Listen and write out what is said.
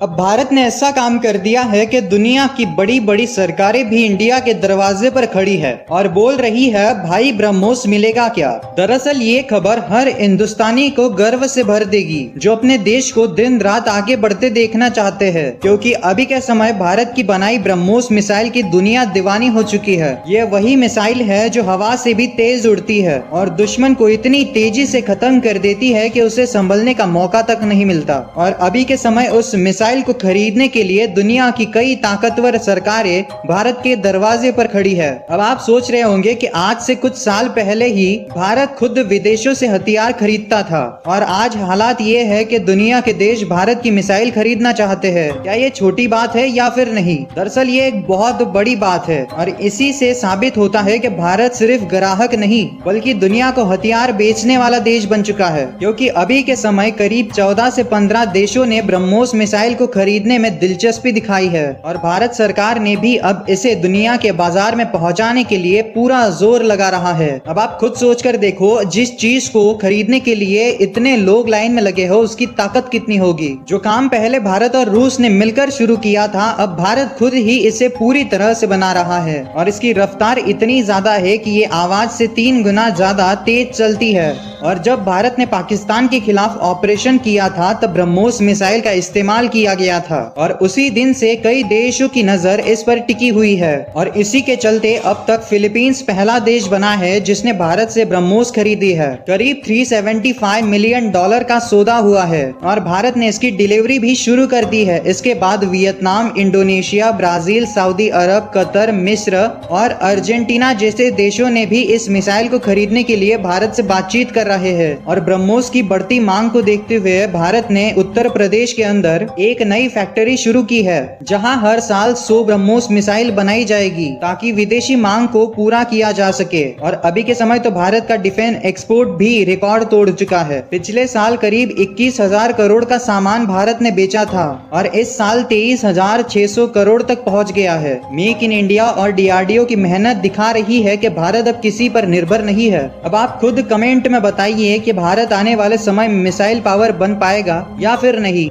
अब भारत ने ऐसा काम कर दिया है कि दुनिया की बड़ी बड़ी सरकारें भी इंडिया के दरवाजे पर खड़ी है और बोल रही है भाई ब्रह्मोस मिलेगा क्या। दरअसल ये खबर हर हिंदुस्तानी को गर्व से भर देगी जो अपने देश को दिन रात आगे बढ़ते देखना चाहते हैं, क्योंकि अभी के समय भारत की बनाई ब्रह्मोस मिसाइल की दुनिया दीवानी हो चुकी है। ये वही मिसाइल है जो हवा से भी तेज उड़ती है और दुश्मन को इतनी तेजी से खत्म कर देती है कि उसे संभलने का मौका तक नहीं मिलता। और अभी के समय उस मिसाइल को खरीदने के लिए दुनिया की कई ताकतवर सरकारें भारत के दरवाजे पर खड़ी है। अब आप सोच रहे होंगे कि आज से कुछ साल पहले ही भारत खुद विदेशों से हथियार खरीदता था और आज हालात ये है कि दुनिया के देश भारत की मिसाइल खरीदना चाहते हैं। क्या ये छोटी बात है या फिर नहीं? दरअसल ये एक बहुत बड़ी बात है और इसी से साबित होता है कि भारत सिर्फ ग्राहक नहीं बल्कि दुनिया को हथियार बेचने वाला देश बन चुका है, क्योंकि अभी के समय करीब 14 से 15 देशों ने ब्रह्मोस मिसाइल को खरीदने में दिलचस्पी दिखाई है और भारत सरकार ने भी अब इसे दुनिया के बाजार में पहुंचाने के लिए पूरा जोर लगा रहा है। अब आप खुद सोचकर देखो, जिस चीज को खरीदने के लिए इतने लोग लाइन में लगे हो उसकी ताकत कितनी होगी। जो काम पहले भारत और रूस ने मिलकर शुरू किया था अब भारत खुद ही इसे पूरी तरह से बना रहा है और इसकी रफ्तार इतनी ज्यादा है कि ये आवाज से 3 गुना ज्यादा तेज चलती है। और जब भारत ने पाकिस्तान के खिलाफ ऑपरेशन किया था तब ब्रह्मोस मिसाइल का इस्तेमाल किया गया था और उसी दिन से कई देशों की नजर इस पर टिकी हुई है और इसी के चलते अब तक फिलीपींस पहला देश बना है जिसने भारत से ब्रह्मोस खरीदी है। करीब $375 मिलियन का सौदा हुआ है और भारत ने इसकी डिलीवरी भी शुरू कर दी है। इसके बाद वियतनाम, इंडोनेशिया, ब्राजील, सऊदी अरब, कतर, मिस्र और अर्जेंटीना जैसे देशों ने भी इस मिसाइल को खरीदने के लिए भारत से बातचीत कर रहे हैं। और ब्रह्मोस की बढ़ती मांग को देखते हुए भारत ने उत्तर प्रदेश के अंदर एक नई फैक्ट्री शुरू की है जहां हर साल 100 ब्रह्मोस मिसाइल बनाई जाएगी ताकि विदेशी मांग को पूरा किया जा सके। और अभी के समय तो भारत का डिफेंस एक्सपोर्ट भी रिकॉर्ड तोड़ चुका है। पिछले साल करीब 21,000 करोड़ का सामान भारत ने बेचा था और इस साल 23,600 करोड़ तक पहुंच गया है। मेक इन इंडिया और DRDO की मेहनत दिखा रही है कि भारत अब किसी पर निर्भर नहीं है। अब आप खुद कमेंट में बताइए कि भारत आने वाले समय में मिसाइल पावर बन पाएगा या फिर नहीं।